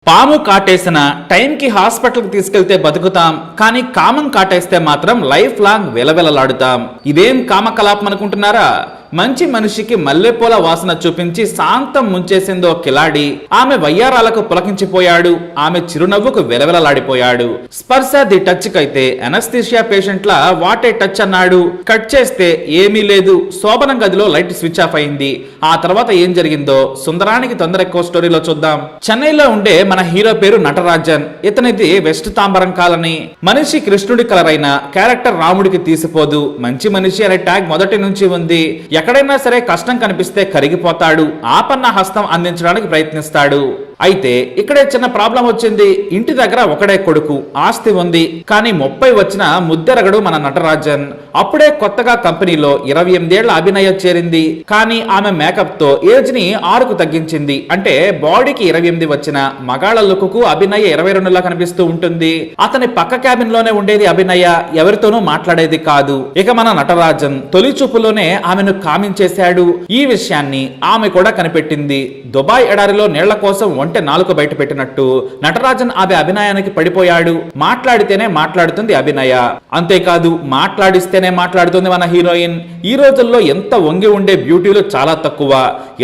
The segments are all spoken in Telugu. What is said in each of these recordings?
పాము కాటేసిన టైంకి హాస్పిటల్కి తీసుకెళ్తే బతుకుతాం, కానీ కామం కాటేస్తే మాత్రం లైఫ్ లాంగ్ వెలవెలలాడుతాం. ఇదేం కామకలాపం అనుకుంటున్నారా? మంచి మనిషికి మల్లెపూల వాసన చూపించి శాంతం ముంచేసిందో కిలాడి. ఆమె వయ్యారాలకు పులకించిపోయాడు. ఆమె చిరునవ్వుకు వెలవెలలాడిపోయాడు. స్పర్శ ది టచ్ కైతే అనస్థీషియా పేషెంట్ లా వాటే టచ్ అన్నాడు. కట్ చేస్తే ఏమీ లేదు. శోభనం గదిలో లైట్ స్విచ్ ఆఫ్ అయింది. ఆ తర్వాత ఏం జరిగిందో సుందరానికి తొందర ఎక్కువ స్టోరీలో చూద్దాం. చెన్నైలో ఉండే మన హీరో పేరు నటరాజన్. ఇతనిది వెస్ట్ తాంబరం కాలనీ. మనిషి కృష్ణుడి కలర్ అయిన క్యారెక్టర్ రాముడికి తీసిపోదు. మంచి మనిషి అనే ట్యాగ్ మొదటి నుంచి ఉంది. ఎక్కడైనా సరే కష్టం కనిపిస్తే కరిగిపోతాడు. ఆపన్న హస్తం అందించడానికి ప్రయత్నిస్తాడు. అయితే ఇక్కడే చిన్న ప్రాబ్లం వచ్చింది. ఇంటి దగ్గర ఒకడే కొడుకు, ఆస్తి ఉంది. కానీ 30 వచ్చిన ముద్దెరగడు మన నటరాజన్. అప్పుడే కొత్తగా కంపెనీలో 28 ఏళ్ల అభినయ చేరింది. కానీ ఆమె మేకప్ తో ఏజ్ ని 6కు తగ్గించింది. అంటే బాడీకి 28 వచ్చిన మగాళ్ళ లుక్కు అభినయ 22లా కనిపిస్తూ ఉంటుంది. అతని పక్క క్యాబిన్ లోనే ఉండేది అభినయ. ఎవరితోనూ మాట్లాడేది కాదు. ఇక మన నటరాజన్ తొలి చూపులోనే ఆమెను కామించేశాడు. ఈ విషయాన్ని ఆమె కూడా కనిపెట్టింది. దుబాయ్ ఎడారిలో నీళ్ల కోసం ఒంటె నాలుక బయట పెట్టినట్టు నటరాజన్ ఆమె అభినయానికి పడిపోయాడు. మాట్లాడితేనే మాట్లాడుతుంది అభినయ. అంతేకాదు మాట్లాడిస్తేనే మాట్లాడుతుంది మన హీరోయిన్. ఈ రోజుల్లో ఎంత వంగి ఉండే బ్యూటీలు చాలా తక్కువ.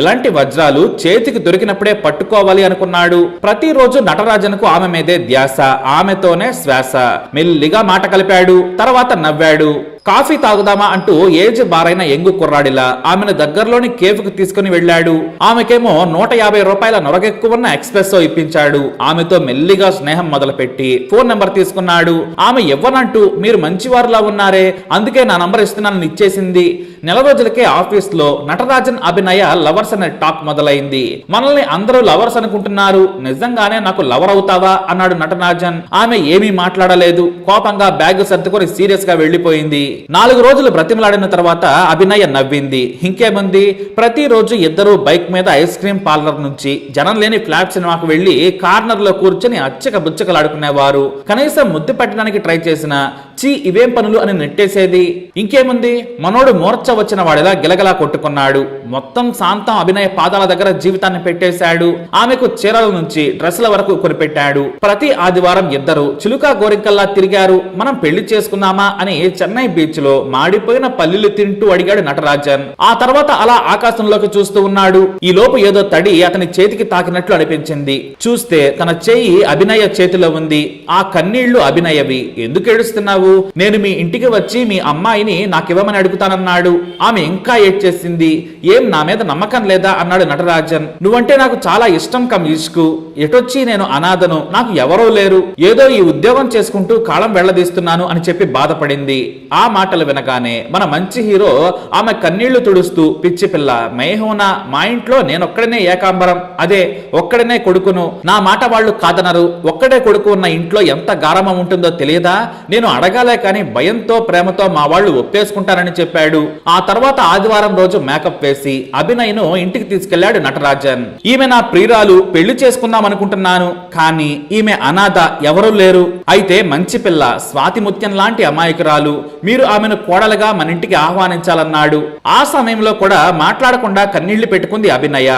ఇలాంటి వజ్రాలు చేతికి దొరికినప్పుడే పట్టుకోవాలి అనుకున్నాడు. ప్రతిరోజు నటరాజన్ కు ఆమె మీదే ధ్యాస, ఆమెతోనే శ్వాస. మెల్లిగా మాట కలిపాడు. తర్వాత నవ్వాడు. కాఫీ తాగుదామా అంటూ ఏజ్ బారైన ఎంగు కుర్రాడిలా ఆమెను దగ్గరలోని కేఫ్కు తీసుకుని వెళ్ళాడు. ఆమెకేమో 150 రూపాయల నొరగెక్కువన్న ఎక్స్ప్రెస్సో ఇప్పించాడు. ఆమెతో మెల్లిగా స్నేహం మొదలుపెట్టి ఫోన్ నెంబర్ తీసుకున్నాడు. ఆమె ఇవ్వనంటూ మీరు మంచివారులా ఉన్నారే, అందుకే నా నంబర్ ఇస్తున్నానని ఇచ్చేసింది. నెల రోజులకే ఆఫీస్ లో నటరాజన్ అభినయ లవర్స్ అనే టాక్ మొదలైంది. మనల్ని అందరూ లవర్స్ అనుకుంటున్నారు, నిజంగానే నాకు లవర్ అవుతావా అన్నాడు నటరాజన్. ఆమె ఏమీ మాట్లాడలేదు. కోపంగా బ్యాగ్ సర్దుకొని సీరియస్ గా వెళ్లిపోయింది. 4 రోజులు బ్రతిమలాడిన తర్వాత అభినయ నవ్వింది. ఇంకేముంది, ప్రతిరోజు ఇద్దరు బైక్ మీద ఐస్ క్రీమ్ పార్లర్ నుంచి జనం లేని ఫ్లాట్ సినిమాకు వెళ్లి కార్నర్ లో కూర్చొని అచ్చక బుచ్చకలాడుకునేవారు. కనీసం ముద్దు పెట్టడానికి ట్రై చేసిన చీ ఇవేం పనులు అని నెట్టేసేది. ఇంకేముంది, మనోడు మూర్ఛ వచ్చిన వాడిలా గిలగలా కొట్టుకున్నాడు. మొత్తం శాంతం అభినయ పాదాల దగ్గర జీవితాన్ని పెట్టేశాడు. ఆమెకు చీరల నుంచి డ్రెస్ల వరకు కొనిపెట్టాడు. ప్రతి ఆదివారం ఇద్దరు చిలుకా గోరింకల్లా తిరిగారు. మనం పెళ్లి చేసుకుందామా అని చెన్నై బీచ్ లో మాడిపోయిన పల్లీలు తింటూ అడిగాడు నటరాజన్. ఆ తర్వాత అలా ఆకాశంలోకి చూస్తూ ఉన్నాడు. ఈ లోపు ఏదో తడి అతని చేతికి తాకినట్లు అనిపించింది. చూస్తే తన చెయ్యి అభినయ చేతిలో ఉంది. ఆ కన్నీళ్లు అభినయవి. ఎందుకు ఏడుస్తున్నావు? నేను మీ ఇంటికి వచ్చి మీ అమ్మాయిని నాకివ్వమని అడుగుతానన్నాడు. ఆమె ఇంకా ఏడ్చేసింది. ఏం నా మీద నమ్మకం లేదా అన్నాడు నటరాజన్. నువ్వంటే నాకు చాలా ఇష్టం కమ్ ఇష్కు. ఎటొచ్చి నేను అనాథను, నాకు ఎవరూ లేరు. ఏదో ఈ ఉద్యోగం చేసుకుంటూ కాలం వెళ్లదీస్తున్నాను అని చెప్పి బాధపడింది. ఆ మాటలు వినగానే మన మంచి హీరో ఆమె కన్నీళ్లు తుడుస్తూ పిచ్చి పిల్ల మేహోనా, మా ఇంట్లో నేనొక్కడనే ఏకాంబరం, అదే ఒక్కడనే కొడుకును. నా మాట వాళ్ళు కాదనరు. ఒక్కడే కొడుకు ఉన్న ఇంట్లో ఎంత గారమం ఉంటుందో తెలియదా? నేను అడగాలే కానీ భయంతో ప్రేమతో మా వాళ్ళు ఒప్పేసుకుంటారని చెప్పాడు. ఆ తర్వాత ఆదివారం రోజు మేకప్ వేసి అభినయను ఇంటికి తీసుకెళ్లాడు నటరాజన్. ఈమె నా ప్రియురాలు, పెళ్లి చేసుకుందాం అనుకుంటున్నాను, కానీ ఈమె అనాథ, ఎవరూ లేరు. అయితే మంచి పిల్ల, స్వాతి ముత్యం లాంటి అమాయకురాలు, మీరు ఆమెను కోడలుగా మన ఇంటికి ఆహ్వానించాలన్నాడు. ఆ సమయంలో కూడా మాట్లాడకుండా కన్నీళ్లు పెట్టుకుంది అభినయ.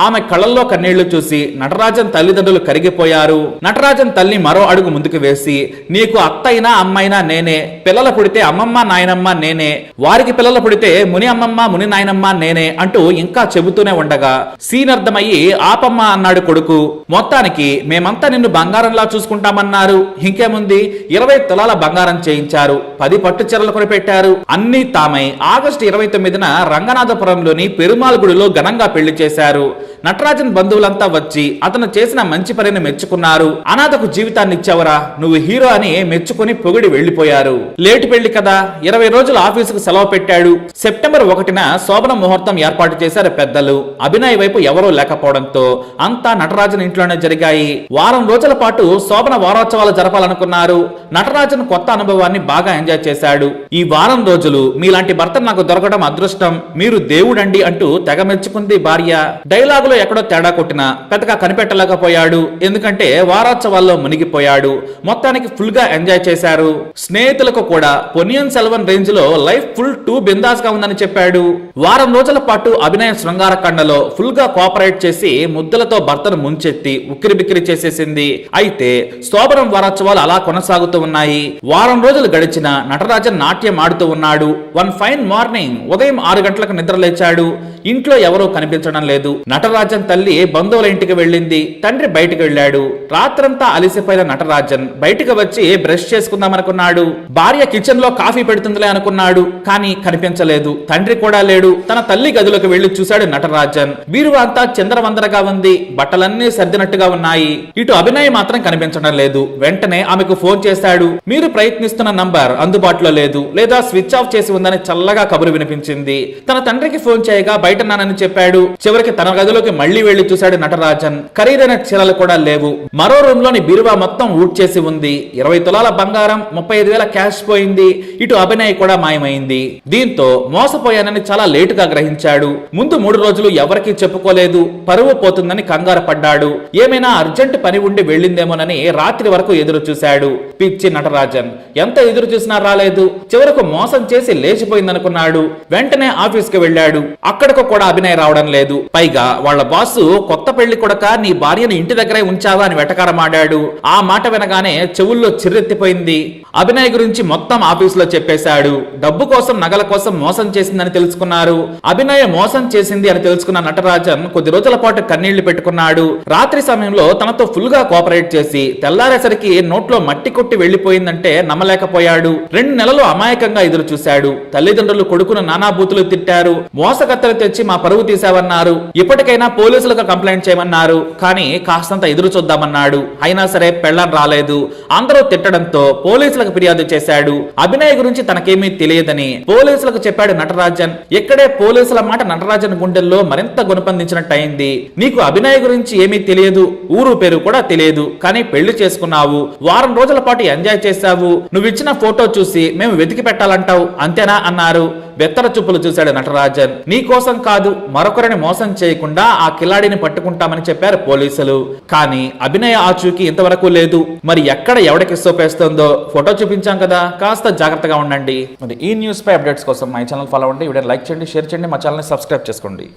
ఆమె కళ్ళల్లో కన్నీళ్లు చూసి నటరాజన్ తల్లిదండ్రులు కరిగిపోయారు. నటరాజన్ తల్లి మరో అడుగు ముందుకు వేసి, నీకు అత్తైనా అమ్మైనా నేనే, పిల్లలు పుడితే అమ్మమ్మ నాయనమ్మ నేనే, వారికి పిల్లలు పుడితే ముని అమ్మమ్మ ముని నాయనమ్మ నేనే అంటూ ఇంకా చెబుతూనే ఉండగా సీనర్థమయ్యి ఆపమ్మ అన్నాడు కొడుకు. మొత్తానికి మేమంతా నిన్ను బంగారంలా చూసుకుంటామన్నారు. ఇంకేముంది, 20 తులాల బంగారం చేయించారు. 10 పట్టు చీరలు కొనిపెట్టారు. అన్ని తామై ఆగస్టు 29న రంగనాథపురంలోని పెరుమాల్ గుడిలో ఘనంగా పెళ్లి చేశారు. నటరాజన్ బంధువులంతా వచ్చి అతను చేసిన మంచి పనిని మెచ్చుకున్నారు. అనాథకు జీవితాన్ని ఇచ్చావరా, నువ్వు హీరో అని మెచ్చుకుని పొగిడి వెళ్లిపోయారు. లేటు పెళ్లి కదా, 20 రోజులు ఆఫీసుకు సెలవు పెట్టాడు. సెప్టెంబర్ 1న శోభన ముహూర్తం ఏర్పాటు చేశారు పెద్దలు. అభినయ్ వైపు ఎవరూ లేకపోవడంతో అంతా నటరాజన్ ఇంట్లోనే జరిగాయి. వారం రోజుల పాటు శోభన వారోత్సవాలు జరపాలనుకున్నారు. నటరాజన్ కొత్త అనుభవాన్ని బాగా ఎంజాయ్ చేశాడు. ఈ వారం రోజులు మీలాంటి భర్త నాకు దొరకడం అదృష్టం, మీరు దేవుడండి అంటూ తెగ మెచ్చుకుంది భార్య. డైలాగులో ఎక్కడో తేడా కొట్టినా పెద్దగా కనిపెట్టలేకపోయాడు, ఎందుకంటే వారోత్సవాల్లో మునిగిపోయాడు. మొత్తానికి ఫుల్ గా ఎంజాయ్ చేశారు. స్నేహితులకు కూడా పొన్నియిన్ సెల్వన్ రేంజ్ లో లైఫ్ ఫుల్ టూ బిందాస్ గా ఉందని చెప్పాడు. వారం రోజుల పాటు అభినయ శృంగార కండలో ఫుల్ గా కోఆపరేట్ చేసి ముద్దులతో భర్తను ముంచెత్తి ఉక్కిరి బిక్కిరి చేసేసింది. అయితే శోభనం వారోత్సవాలు అలా కొనసాగుతూ ఉన్నాయి. వారం రోజులు గడిచిన నటరాజన్ నాట్యం ఆడుతూ ఉన్నాడు. వన్ ఫైన్ మార్నింగ్ ఉదయం 6 గంటలకు నిద్ర లేచాడు. ఇంట్లో ఎవరూ కనిపించడం లేదు. నటరాజన్ తల్లి బంధువుల ఇంటికి వెళ్ళింది. తండ్రి బయటికి వెళ్ళాడు. రాత్రంతా అలిసిపోయిన నటరాజన్ బయటికి వచ్చి బ్రష్ చేసుకుందామనుకున్నాడు. భార్య కిచెన్ లో కాఫీ పెడుతుందిలే అనుకున్నాడు, కానీ కనిపించలేదు. తండ్రి కూడా లేడు. తన తల్లి గదిలోకి వెళ్లి చూశాడు నటరాజన్. బీరువా అంతా చిందరవందరగా ఉంది. బట్టలన్నీ సర్దినట్టుగా ఉన్నాయి. ఇటు అభినయ్ మాత్రం కనిపించడం లేదు. వెంటనే ఆమెకు ఫోన్ చేశాడు. మీరు ప్రయత్నిస్తున్న నంబర్ అందుబాటులో లేదు, లేదా స్విచ్ ఆఫ్ చేసి ఉందని చల్లగా కబురు వినిపించింది. తన తండ్రికి ఫోన్ చేయగా బయట నానని చెప్పాడు. చివరికి తన గదిలోకి మళ్లీ వెళ్లి చూశాడు నటరాజన్. ఖరీదైన చీరలు కూడా లేవు. మరో రూమ్ లోని బీరువా మొత్తం ఊడ్ చేసి ఉంది. 20 తులాల బంగారం, 35,000 క్యాష్ పోయింది. ఇటు అభినయ్ కూడా మాయమైంది. దీంతో మోసపోయానని చాలా లేటుగా గ్రహించాడు. ముందు 3 రోజులు ఎవరికీ చెప్పుకోలేదు. పరువు పోతుందని కంగారు పడ్డాడు. ఏమైనా అర్జెంట్ పని ఉండి వెళ్ళిందేమోనని రాత్రి వరకు ఎదురు చూశాడు. పిచ్చి నటరాజన్ ఎంత ఎదురు చూసినా రాలేదు. చివరకు మోసం చేసి లేచిపోయిందనుకున్నాడు. వెంటనే ఆఫీస్ కి వెళ్ళాడు. అక్కడకు కూడా అభినయ్ రావడం లేదు. పైగా వాళ్ళ బాసు కొత్త పెళ్లి కొడక నీ భార్యను ఇంటి దగ్గరే ఉంచావా అని వెటకారమాడాడు. ఆ మాట వినగానే చెవుల్లో చిర్రెత్తిపోయింది. అభినయ్ గురించి మొత్తం ఆఫీసులో చెప్పేశాడు. డబ్బు కోసం నగల కోసం మోసం చేసిందని తెలుసుకున్నారు. అభినయ మోసం చేసింది అని తెలుసుకున్న నటరాజన్ కొద్ది రోజుల పాటు కన్నీళ్లు పెట్టుకున్నాడు. రాత్రి సమయంలో తనతో ఫుల్ గా కోఆపరేట్ చేసి తెల్లారేసరికి నోట్లో మట్టి కొట్టి వెళ్లిపోయిందంటే నమ్మలేకపోయాడు. 2 నెలలు అమాయకంగా ఎదురు చూశాడు. తల్లిదండ్రులు కొడుకును నానా బూతులు తిట్టారు. మోసగత్తలు తెచ్చి మా పరువు తీసావన్నారు. ఇప్పటికైనా పోలీసులకు కంప్లైంట్ చేయమన్నారు. కానీ కాస్తంత ఎదురు చూద్దామన్నాడు. అయినా సరే పెళ్లం రాలేదు. అందరూ తిట్టడంతో పోలీసులకు ఫిర్యాదు చేశాడు. అభినయ్ గురించి తనకేమీ తెలియదని పోలీసులకు చెప్పాడు నటరాజన్. ఇక్కడే పోలీసుల మాట నటరాజన్ గుండెల్లో మరింత గుణపందించినట్టయింది. నీకు అభినయ్ గురించి ఏమీ తెలియదు, ఊరు పేరు కూడా తెలియదు, కానీ పెళ్లి చేసుకున్నావు. వారం రోజుల పాటు ఎంజాయ్ చేశావు. నువ్విచ్చిన ఫోటో చూసి మేము వెతికి పెట్టాలంటావు, అంతేనా అన్నారు. బెత్తర చూపులు చూశాడు నటరాజన్. నీ కోసం కాదు, మరొకరిని మోసం చేయకుండా ఆ కిలాడిని పట్టుకుంటామని చెప్పారు పోలీసులు. కానీ అభినయ ఆచూకీ ఇంతవరకు లేదు. మరి ఎక్కడ ఎవడికి సోపేస్తుందో ఫోటో చూపించాం కదా, కాస్త జాగ్రత్తగా ఉండండి. మరి ఈ న్యూస్ పై అప్డేట్స్ కోసం మై ఛానల్ ఫాలో అవ్వండి. వీడియో లైక్ చేయండి, షేర్ చేయండి, మా ఛానల్ ని సబ్స్క్రైబ్ చేసుకోండి.